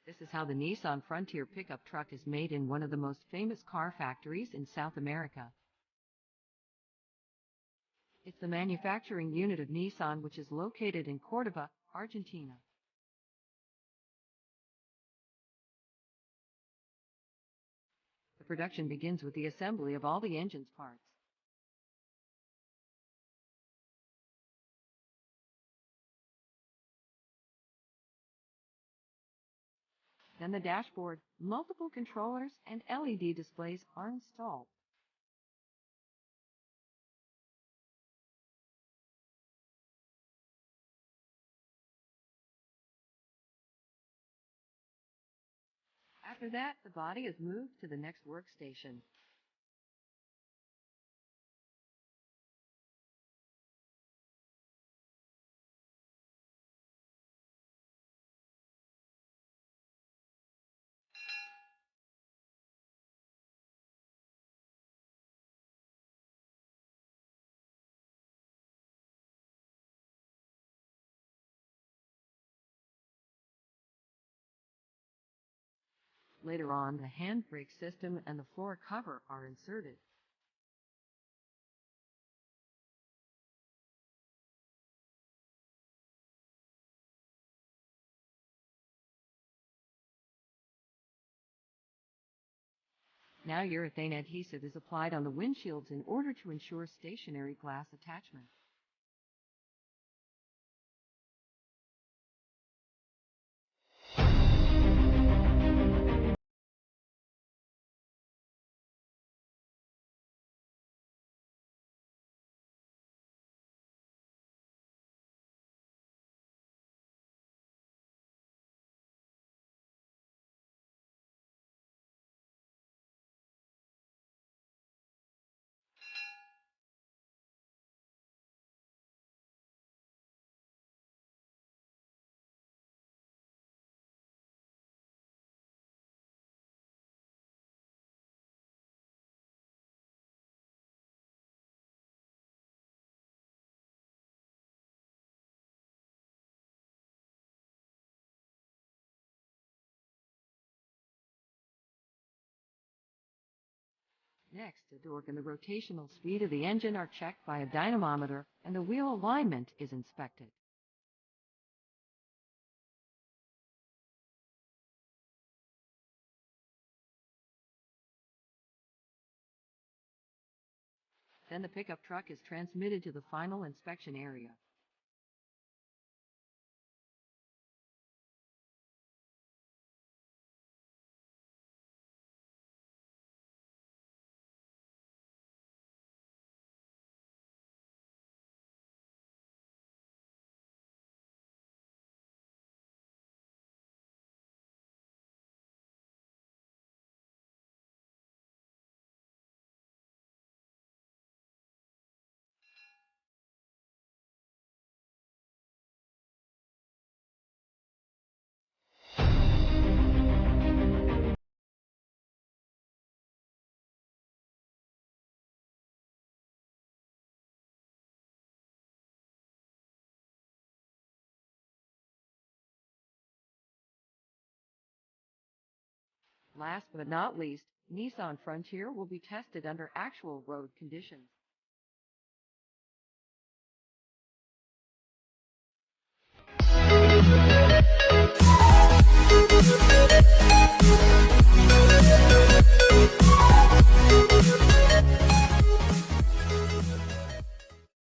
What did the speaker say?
This is how the Nissan Frontier pickup truck is made in one of the most famous car factories in South America. It's the manufacturing unit of Nissan, which is located in Cordoba, Argentina. The production begins with the assembly of all the engine's parts. Then the dashboard, multiple controllers, and LED displays are installed. After that, the body is moved to the next workstation. Later on, the handbrake system and the floor cover are inserted. Now urethane adhesive is applied on the windshields in order to ensure stationary glass attachment. Next, the torque and the rotational speed of the engine are checked by a dynamometer, and the wheel alignment is inspected. Then the pickup truck is transmitted to the final inspection area. Last but not least, Nissan Frontier will be tested under actual road conditions.